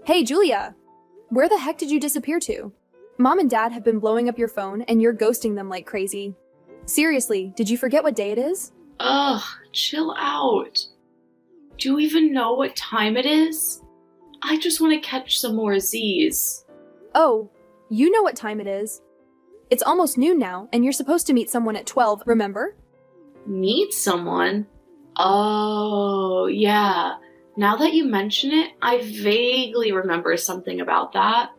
Hey, Julia! Where the heck did you disappear to? Mom and Dad have been blowing up your phone and you're ghosting them like crazy. Seriously, did you forget what day it is? Ugh, chill out. Do you even know what time it is? I just want to catch some more Z's. Oh, you know what time it is. It's almost noon now, and you're supposed to meet someone at 12, remember? Meet someone? Oh, yeah. Now that you mention it, I vaguely remember something about that.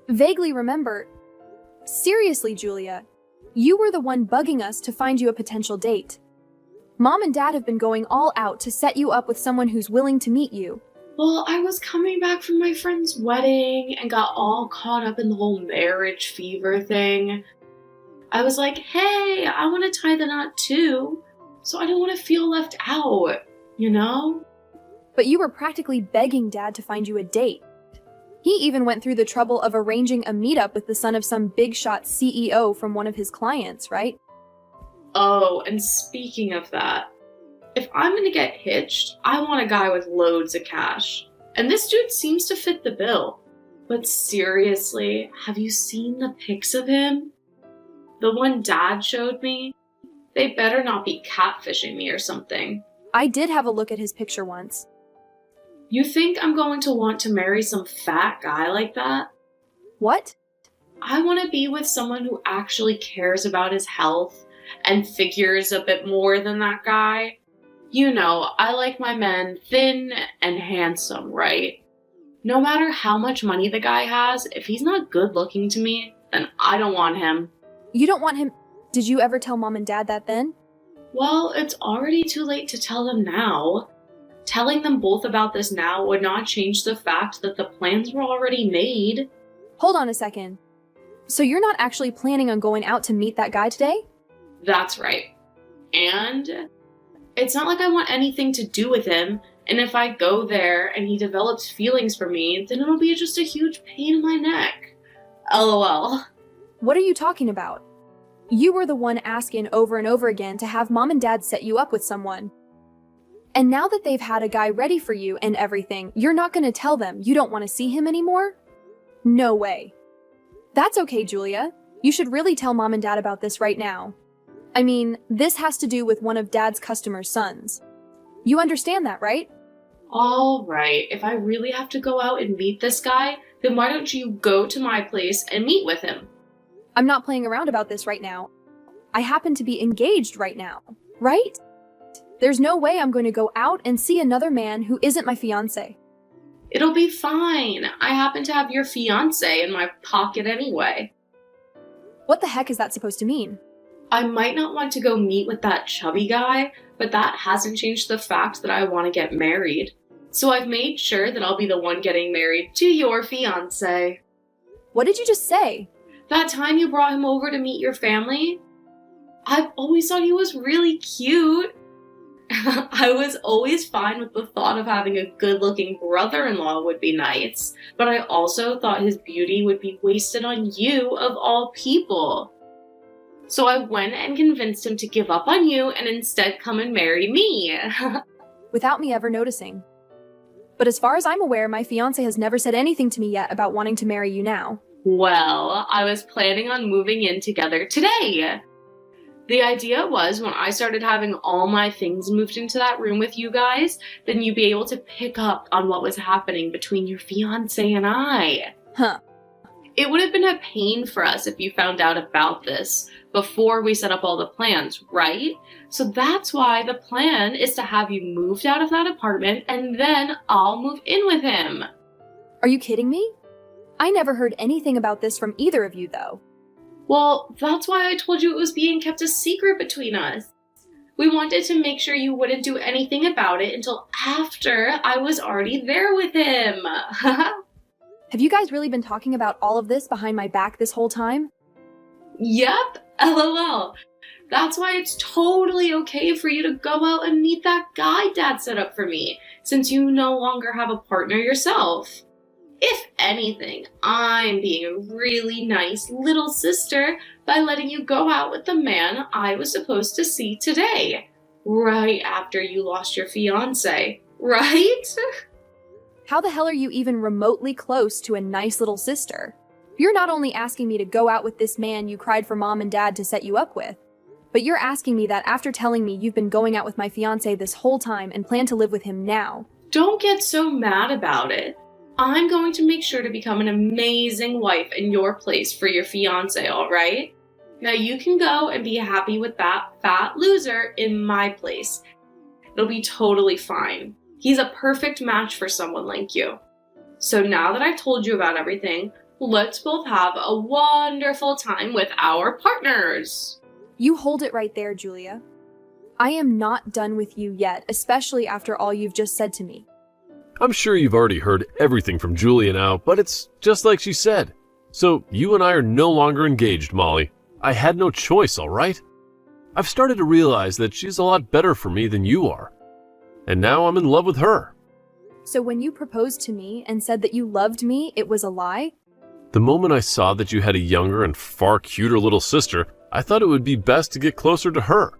Vaguely remember. Seriously, Julia, you were the one bugging us to find you a potential date. Mom and Dad have been going all out to set you up with someone who's willing to meet you. Well, I was coming back from my friend's wedding and got all caught up in the whole marriage fever thing. I was like, hey, I want to tie the knot too, so I don't want to feel left out, you know? But you were practically begging Dad to find you a date. He even went through the trouble of arranging a meetup with the son of some big shot CEO from one of his clients, right? Oh, and speaking of that, if I'm gonna get hitched, I want a guy with loads of cash. And this dude seems to fit the bill. But seriously, have you seen the pics of him? The one Dad showed me? They better not be catfishing me or something. I did have a look at his picture once. You think I'm going to want to marry some fat guy like that? What? I want to be with someone who actually cares about his health and figures a bit more than that guy. You know, I like my men thin and handsome, right? No matter how much money the guy has, if he's not good looking to me, then I don't want him. You don't want him? Did you ever tell Mom and Dad that then? Well, it's already too late to tell them now. Telling them both about this now would not change the fact that the plans were already made. Hold on a second. So you're not actually planning on going out to meet that guy today? That's right. And it's not like I want anything to do with him, and if I go there and he develops feelings for me, then it'll be just a huge pain in my neck. LOL. What are you talking about? You were the one asking over and over again to have Mom and Dad set you up with someone. And now that they've had a guy ready for you and everything, you're not going to tell them you don't want to see him anymore? No way. That's okay, Julia. You should really tell Mom and Dad about this right now. I mean, this has to do with one of Dad's customers' sons. You understand that, right? All right, if I really have to go out and meet this guy, then why don't you go to my place and meet with him? I'm not playing around about this right now. I happen to be engaged right now, right? There's no way I'm going to go out and see another man who isn't my fiancé. It'll be fine. I happen to have your fiancé in my pocket anyway. What the heck is that supposed to mean? I might not want to go meet with that chubby guy, but that hasn't changed the fact that I want to get married. So I've made sure that I'll be the one getting married to your fiancé. What did you just say? That time you brought him over to meet your family? I've always thought he was really cute. I was always fine with the thought of having a good-looking brother-in-law would be nice, but I also thought his beauty would be wasted on you of all people. So I went and convinced him to give up on you and instead come and marry me. Without me ever noticing. But as far as I'm aware, my fiancé has never said anything to me yet about wanting to marry you now. Well, I was planning on moving in together today. The idea was when I started having all my things moved into that room with you guys, then you'd be able to pick up on what was happening between your fiancé and I. Huh. It would have been a pain for us if you found out about this before we set up all the plans, right? So that's why the plan is to have you moved out of that apartment and then I'll move in with him. Are you kidding me? I never heard anything about this from either of you, though. Well, that's why I told you it was being kept a secret between us. We wanted to make sure you wouldn't do anything about it until after I was already there with him. Have you guys really been talking about all of this behind my back this whole time? Yep, LOL. That's why it's totally okay for you to go out and meet that guy Dad set up for me, since you no longer have a partner yourself. If anything, I'm being a really nice little sister by letting you go out with the man I was supposed to see today, right after you lost your fiancé, right? How the hell are you even remotely close to a nice little sister? You're not only asking me to go out with this man you cried for mom and dad to set you up with, but you're asking me that after telling me you've been going out with my fiancé this whole time and plan to live with him now. Don't get so mad about it. I'm going to make sure to become an amazing wife in your place for your fiancé, alright? Now you can go and be happy with that fat loser in my place. It'll be totally fine. He's a perfect match for someone like you. So now that I've told you about everything, let's both have a wonderful time with our partners. You hold it right there, Julia. I am not done with you yet, especially after all you've just said to me. I'm sure you've already heard everything from Julia now, but it's just like she said. So you and I are no longer engaged, Molly. I had no choice, all right? I've started to realize that she's a lot better for me than you are. And now I'm in love with her. So when you proposed to me and said that you loved me, it was a lie? The moment I saw that you had a younger and far cuter little sister, I thought it would be best to get closer to her.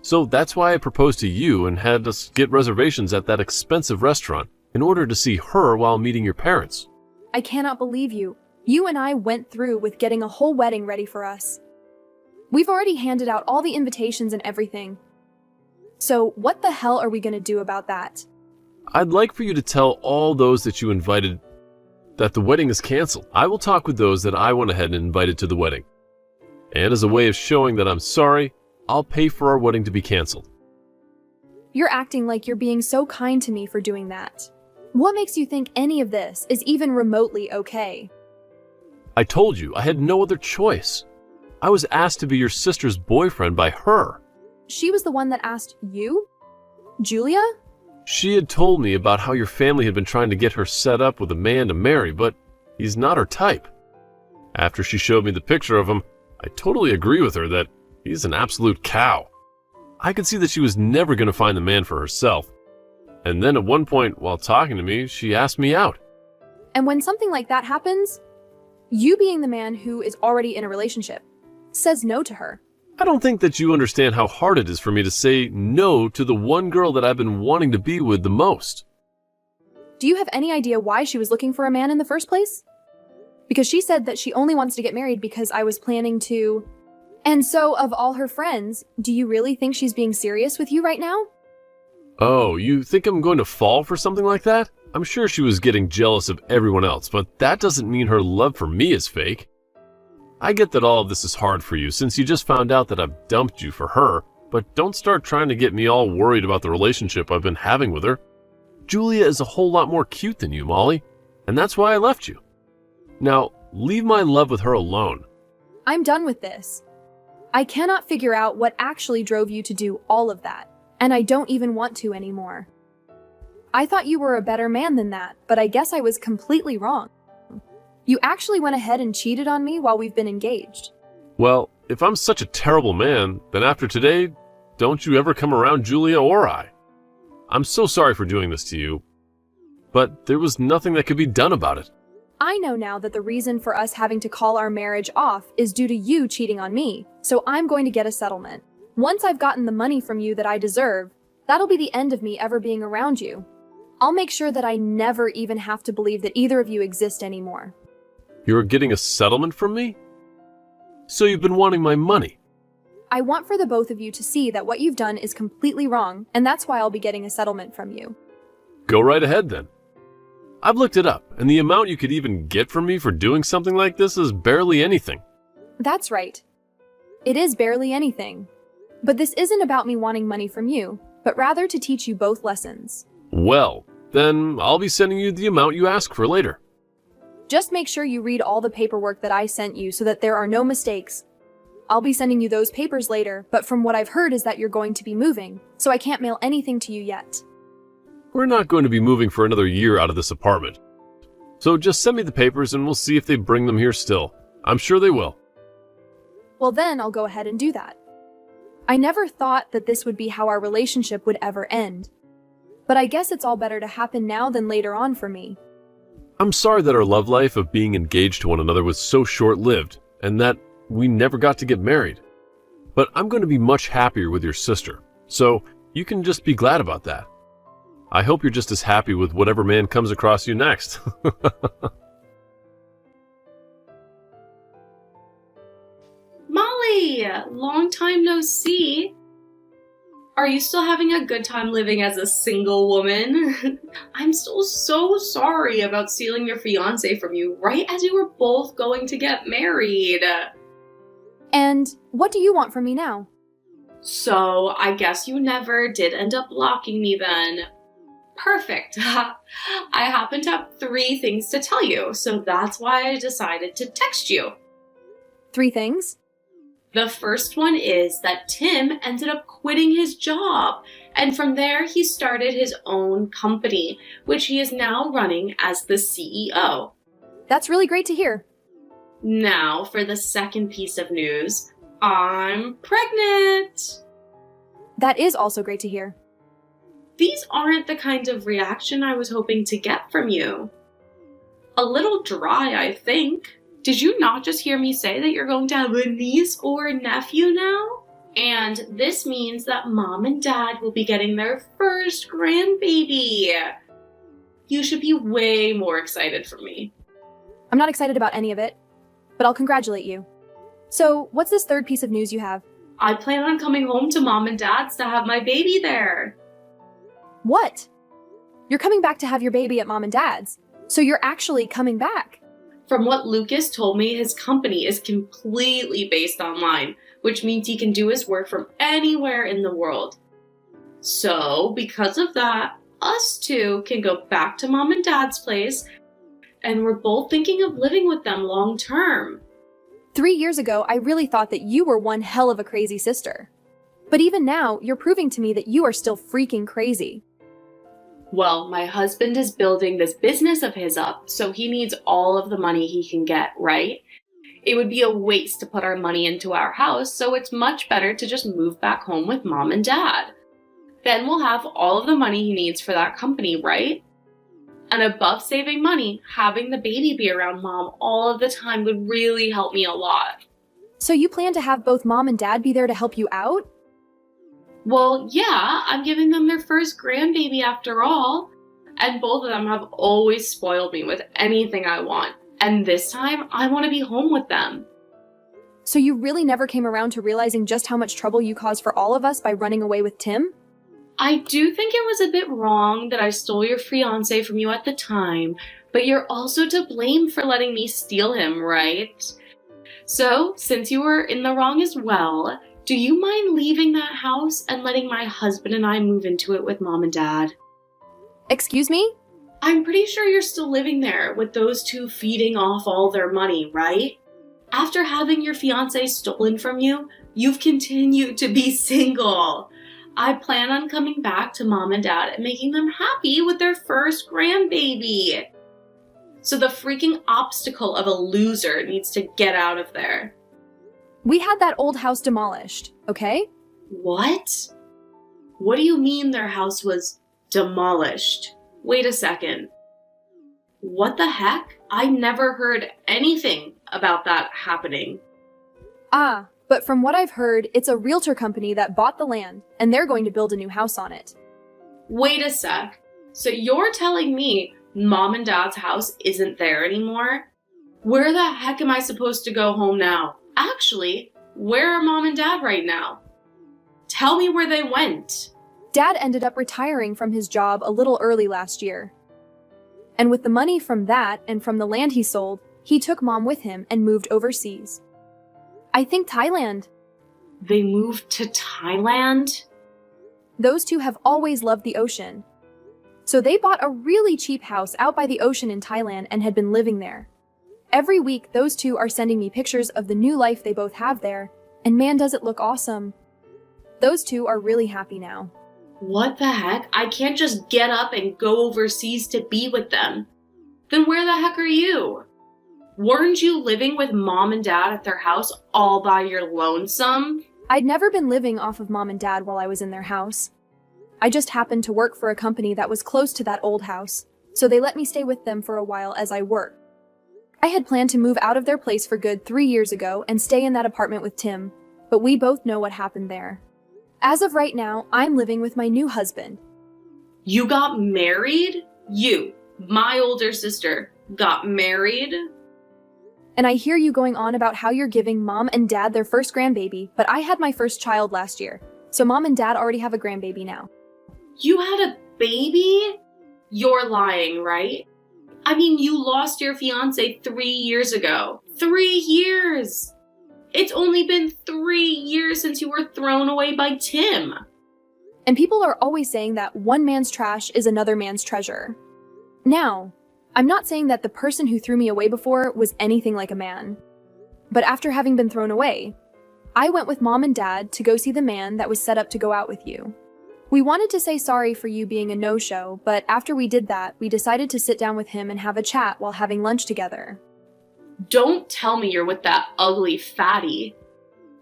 So that's why I proposed to you and had us get reservations at that expensive restaurant in order to see her while meeting your parents. I cannot believe you. You and I went through with getting a whole wedding ready for us. We've already handed out all the invitations and everything. So what the hell are we going to do about that? I'd like for you to tell all those that you invited that the wedding is canceled. I will talk with those that I went ahead and invited to the wedding. And as a way of showing that I'm sorry, I'll pay for our wedding to be canceled. You're acting like you're being so kind to me for doing that. What makes you think any of this is even remotely okay? I told you I had no other choice. I was asked to be your sister's boyfriend by her. She was the one that asked you? Julia? She had told me about how your family had been trying to get her set up with a man to marry, but he's not her type. After she showed me the picture of him, I totally agree with her that he's an absolute cow. I could see that she was never going to find the man for herself. And then at one point, while talking to me, she asked me out. And when something like that happens, you being the man who is already in a relationship says no to her. I don't think that you understand how hard it is for me to say no to the one girl that I've been wanting to be with the most. Do you have any idea why she was looking for a man in the first place? Because she said that she only wants to get married because I was planning to... And so, of all her friends, do you really think she's being serious with you right now? Oh, you think I'm going to fall for something like that? I'm sure she was getting jealous of everyone else, but that doesn't mean her love for me is fake. I get that all of this is hard for you since you just found out that I've dumped you for her, but don't start trying to get me all worried about the relationship I've been having with her. Julia is a whole lot more cute than you, Molly, and that's why I left you. Now, leave my love with her alone. I'm done with this. I cannot figure out what actually drove you to do all of that, and I don't even want to anymore. I thought you were a better man than that, but I guess I was completely wrong. You actually went ahead and cheated on me while we've been engaged. Well, if I'm such a terrible man, then after today, don't you ever come around Julia or I. I'm so sorry for doing this to you, but there was nothing that could be done about it. I know now that the reason for us having to call our marriage off is due to you cheating on me, so I'm going to get a settlement. Once I've gotten the money from you that I deserve, that'll be the end of me ever being around you. I'll make sure that I never even have to believe that either of you exist anymore. You're getting a settlement from me? So you've been wanting my money? I want for the both of you to see that what you've done is completely wrong, and that's why I'll be getting a settlement from you. Go right ahead then. I've looked it up, and the amount you could even get from me for doing something like this is barely anything. That's right. It is barely anything. But this isn't about me wanting money from you, but rather to teach you both lessons. Well, then I'll be sending you the amount you ask for later. Just make sure you read all the paperwork that I sent you so that there are no mistakes. I'll be sending you those papers later, but from what I've heard is that you're going to be moving, so I can't mail anything to you yet. We're not going to be moving for another year out of this apartment. So just send me the papers and we'll see if they bring them here still. I'm sure they will. Well, then I'll go ahead and do that. I never thought that this would be how our relationship would ever end. But I guess it's all better to happen now than later on for me. I'm sorry that our love life of being engaged to one another was so short-lived and that we never got to get married. But I'm going to be much happier with your sister, so you can just be glad about that. I hope you're just as happy with whatever man comes across you next. Molly, long time no see. Are you still having a good time living as a single woman? I'm still so sorry about stealing your fiancé from you right as you were both going to get married. And what do you want from me now? So, I guess you never did end up blocking me then. Perfect. I happen to have 3 things to tell you, so that's why I decided to text you. 3 things? The first one is that Tim ended up quitting his job, and from there he started his own company, which he is now running as the CEO. That's really great to hear. Now, for the second piece of news, I'm pregnant! That is also great to hear. These aren't the kind of reaction I was hoping to get from you. A little dry, I think. Did you not just hear me say that you're going to have a niece or a nephew now? And this means that Mom and Dad will be getting their first grandbaby. You should be way more excited for me. I'm not excited about any of it, but I'll congratulate you. So, what's this third piece of news you have? I plan on coming home to Mom and Dad's to have my baby there. What? You're coming back to have your baby at Mom and Dad's, so you're actually coming back. From what Lucas told me, his company is completely based online, which means he can do his work from anywhere in the world. So, because of that, us 2 can go back to Mom and Dad's place, and we're both thinking of living with them long term. 3 years ago, I really thought that you were one hell of a crazy sister. But even now, you're proving to me that you are still freaking crazy. Well, my husband is building this business of his up, so he needs all of the money he can get, right? It would be a waste to put our money into our house, so it's much better to just move back home with Mom and Dad. Then we'll have all of the money he needs for that company, right? And above saving money, having the baby be around Mom all of the time would really help me a lot. So you plan to have both Mom and Dad be there to help you out? Well, yeah, I'm giving them their first grandbaby after all. And both of them have always spoiled me with anything I want. And this time, I want to be home with them. So you really never came around to realizing just how much trouble you caused for all of us by running away with Tim? I do think it was a bit wrong that I stole your fiancé from you at the time, but you're also to blame for letting me steal him, right? So, since you were in the wrong as well, do you mind leaving that house and letting my husband and I move into it with Mom and Dad? Excuse me? I'm pretty sure you're still living there with those 2 feeding off all their money, right? After having your fiancé stolen from you, you've continued to be single. I plan on coming back to Mom and Dad and making them happy with their first grandbaby. So the freaking obstacle of a loser needs to get out of there. We had that old house demolished, okay? What? What do you mean their house was demolished? Wait a second. What the heck? I never heard anything about that happening. Ah, but from what I've heard, it's a realtor company that bought the land, and they're going to build a new house on it. Wait a sec. So you're telling me Mom and Dad's house isn't there anymore? Where the heck am I supposed to go home now? Actually, where are Mom and Dad right now? Tell me where they went. Dad ended up retiring from his job a little early last year. And with the money from that and from the land he sold, he took Mom with him and moved overseas. I think Thailand. They moved to Thailand? Those 2 have always loved the ocean. So they bought a really cheap house out by the ocean in Thailand and had been living there. Every week, those 2 are sending me pictures of the new life they both have there, and man, does it look awesome. Those 2 are really happy now. What the heck? I can't just get up and go overseas to be with them. Then where the heck are you? Weren't you living with Mom and Dad at their house all by your lonesome? I'd never been living off of Mom and Dad while I was in their house. I just happened to work for a company that was close to that old house, so they let me stay with them for a while as I worked. I had planned to move out of their place for good 3 years ago and stay in that apartment with Tim, but we both know what happened there. As of right now, I'm living with my new husband. You got married? You, my older sister, got married? And I hear you going on about how you're giving mom and dad their first grandbaby, but I had my first child last year. So mom and dad already have a grandbaby now. You had a baby? You're lying, right? I mean, you lost your fiance 3 years ago. 3 years! It's only been 3 years since you were thrown away by Tim. And people are always saying that one man's trash is another man's treasure. Now, I'm not saying that the person who threw me away before was anything like a man. But after having been thrown away, I went with mom and dad to go see the man that was set up to go out with you. We wanted to say sorry for you being a no-show, but after we did that, we decided to sit down with him and have a chat while having lunch together. Don't tell me you're with that ugly fatty.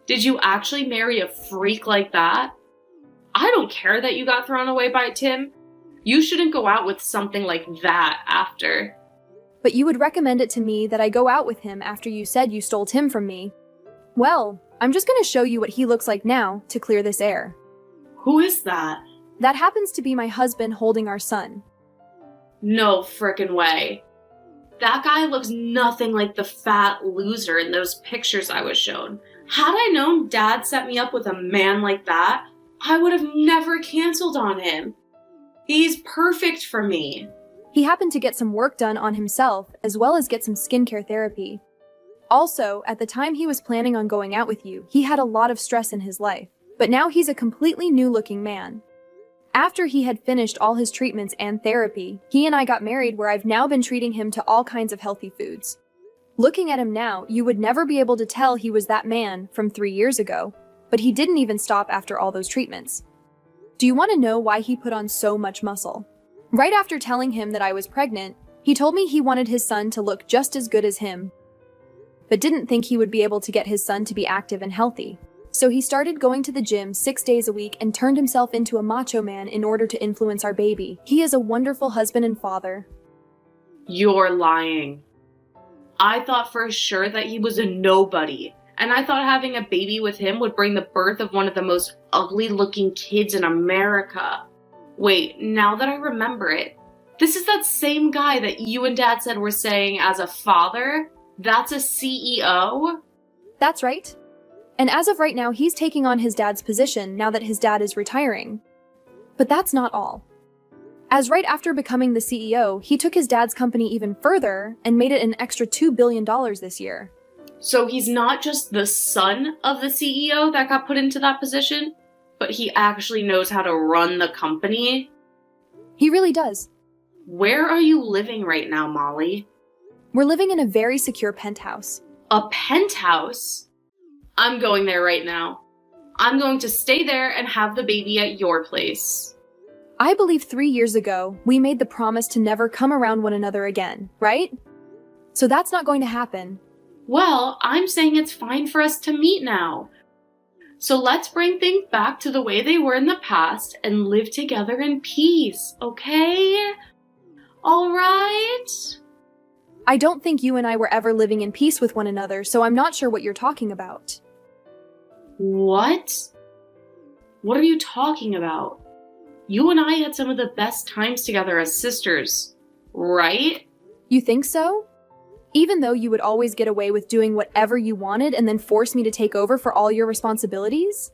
Did you actually marry a freak like that? I don't care that you got thrown away by Tim. You shouldn't go out with something like that after. But you would recommend it to me that I go out with him after you said you stole Tim from me. Well, I'm just going to show you what he looks like now to clear this air. Who is that? That happens to be my husband holding our son. No frickin' way. That guy looks nothing like the fat loser in those pictures I was shown. Had I known Dad set me up with a man like that, I would have never canceled on him. He's perfect for me. He happened to get some work done on himself, as well as get some skincare therapy. Also, at the time he was planning on going out with you, he had a lot of stress in his life, but now he's a completely new-looking man. After he had finished all his treatments and therapy, he and I got married, where I've now been treating him to all kinds of healthy foods. Looking at him now, you would never be able to tell he was that man from 3 years ago, but he didn't even stop after all those treatments. Do you want to know why he put on so much muscle? Right after telling him that I was pregnant, he told me he wanted his son to look just as good as him, but didn't think he would be able to get his son to be active and healthy. So he started going to the gym 6 days a week and turned himself into a macho man in order to influence our baby. He is a wonderful husband and father. You're lying. I thought for sure that he was a nobody, and I thought having a baby with him would bring the birth of one of the most ugly-looking kids in America. Wait, now that I remember it, this is that same guy that you and Dad said were saying as a father? That's a CEO? That's right. And as of right now, he's taking on his dad's position now that his dad is retiring. But that's not all. As right after becoming the CEO, he took his dad's company even further and made it an extra $2 billion this year. So he's not just the son of the CEO that got put into that position, but he actually knows how to run the company? He really does. Where are you living right now, Molly? We're living in a very secure penthouse. A penthouse? I'm going there right now. I'm going to stay there and have the baby at your place. I believe 3 years ago, we made the promise to never come around one another again, right? So that's not going to happen. Well, I'm saying it's fine for us to meet now. So let's bring things back to the way they were in the past and live together in peace, okay? All right? I don't think you and I were ever living in peace with one another, so I'm not sure what you're talking about. What? What are you talking about? You and I had some of the best times together as sisters, right? You think so? Even though you would always get away with doing whatever you wanted and then force me to take over for all your responsibilities?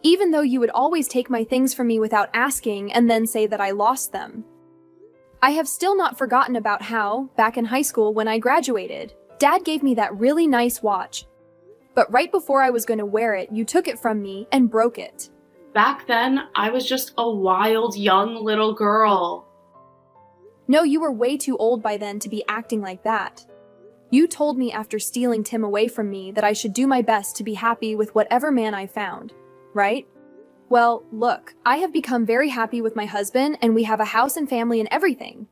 Even though you would always take my things from me without asking and then say that I lost them? I have still not forgotten about how, back in high school when I graduated, Dad gave me that really nice watch. But right before I was going to wear it, you took it from me and broke it. Back then, I was just a wild young little girl. No, you were way too old by then to be acting like that. You told me after stealing Tim away from me that I should do my best to be happy with whatever man I found, right? Well, look, I have become very happy with my husband and we have a house and family and everything.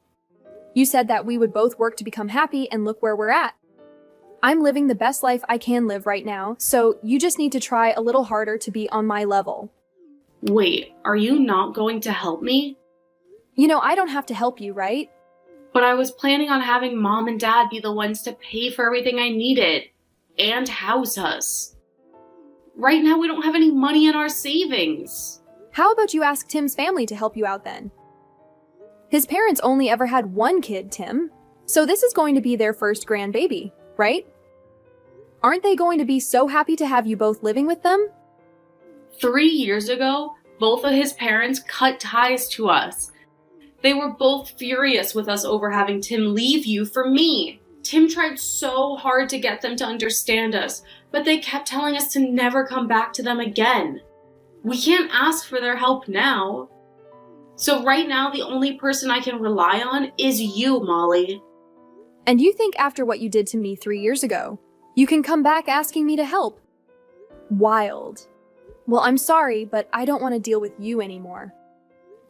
You said that we would both work to become happy and look where we're at. I'm living the best life I can live right now, so you just need to try a little harder to be on my level. Wait, are you not going to help me? You know, I don't have to help you, right? But I was planning on having Mom and Dad be the ones to pay for everything I needed and house us. Right now, we don't have any money in our savings. How about you ask Tim's family to help you out then? His parents only ever had one kid, Tim. So this is going to be their first grandbaby, right? Aren't they going to be so happy to have you both living with them? 3 years ago, both of his parents cut ties to us. They were both furious with us over having Tim leave you for me. Tim tried so hard to get them to understand us, but they kept telling us to never come back to them again. We can't ask for their help now. So right now, the only person I can rely on is you, Molly. And you think after what you did to me 3 years ago, you can come back asking me to help? Wild. Well, I'm sorry, but I don't want to deal with you anymore.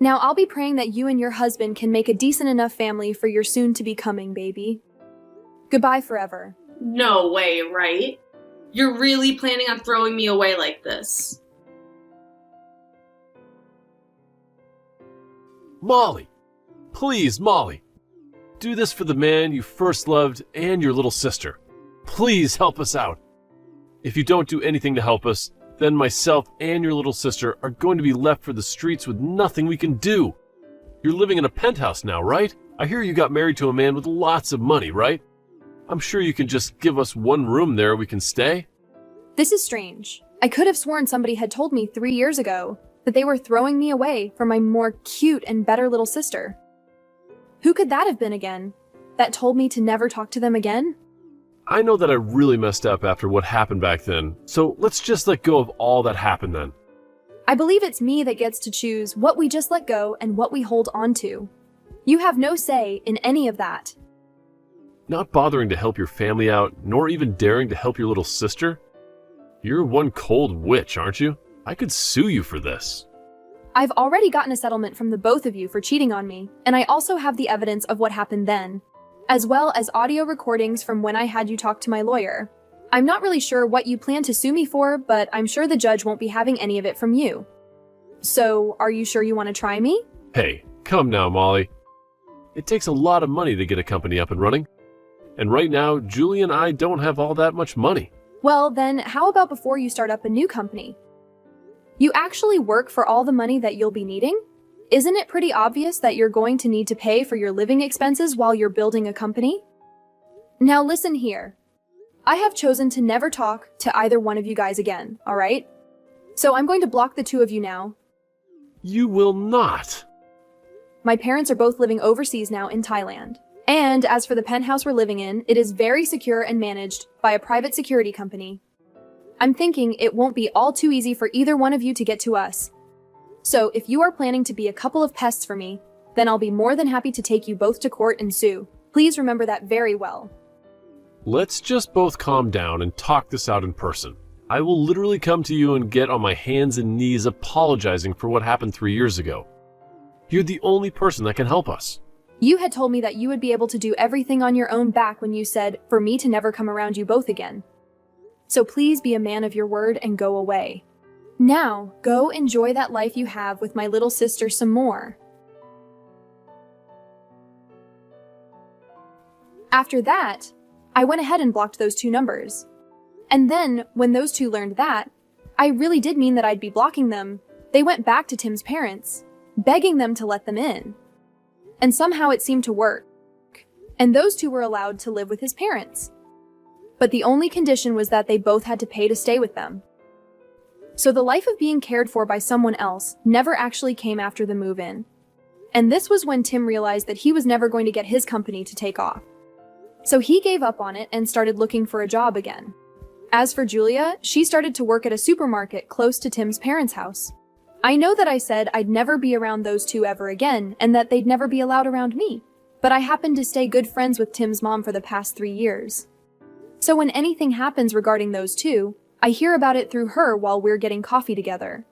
Now, I'll be praying that you and your husband can make a decent enough family for your soon-to-be-coming baby. Goodbye forever. No way, right? You're really planning on throwing me away like this? Molly! Please, Molly! Do this for the man you first loved and your little sister. Please help us out. If you don't do anything to help us, then myself and your little sister are going to be left for the streets with nothing we can do. You're living in a penthouse now, right? I hear you got married to a man with lots of money, right? I'm sure you can just give us one room there we can stay. This is strange. I could have sworn somebody had told me 3 years ago that they were throwing me away for my more cute and better little sister. Who could that have been again? That told me to never talk to them again? I know that I really messed up after what happened back then, so let's just let go of all that happened then. I believe it's me that gets to choose what we just let go and what we hold on to. You have no say in any of that. Not bothering to help your family out, nor even daring to help your little sister? You're one cold witch, aren't you? I could sue you for this. I've already gotten a settlement from the both of you for cheating on me, and I also have the evidence of what happened then, as well as audio recordings from when I had you talk to my lawyer. I'm not really sure what you plan to sue me for, but I'm sure the judge won't be having any of it from you. So, are you sure you want to try me? Hey, come now, Molly. It takes a lot of money to get a company up and running. And right now, Julie and I don't have all that much money. Well, then how about before you start up a new company? You actually work for all the money that you'll be needing? Isn't it pretty obvious that you're going to need to pay for your living expenses while you're building a company? Now listen here. I have chosen to never talk to either one of you guys again, alright? So I'm going to block the two of you now. You will not. My parents are both living overseas now in Thailand. And as for the penthouse we're living in, it is very secure and managed by a private security company. I'm thinking it won't be all too easy for either one of you to get to us. So if you are planning to be a couple of pests for me, then I'll be more than happy to take you both to court and sue. Please remember that very well. Let's just both calm down and talk this out in person. I will literally come to you and get on my hands and knees apologizing for what happened 3 years ago. You're the only person that can help us. You had told me that you would be able to do everything on your own back when you said for me to never come around you both again. So please be a man of your word and go away. Now, go enjoy that life you have with my little sister some more. After that, I went ahead and blocked those two numbers. And then, when those two learned that, I really did mean that I'd be blocking them, they went back to Tim's parents, begging them to let them in. And somehow it seemed to work. And those two were allowed to live with his parents. But the only condition was that they both had to pay to stay with them. So the life of being cared for by someone else never actually came after the move-in. And this was when Tim realized that he was never going to get his company to take off. So he gave up on it and started looking for a job again. As for Julia, she started to work at a supermarket close to Tim's parents' house. I know that I said I'd never be around those two ever again and that they'd never be allowed around me, but I happened to stay good friends with Tim's mom for the past 3 years. So when anything happens regarding those two, I hear about it through her while we're getting coffee together.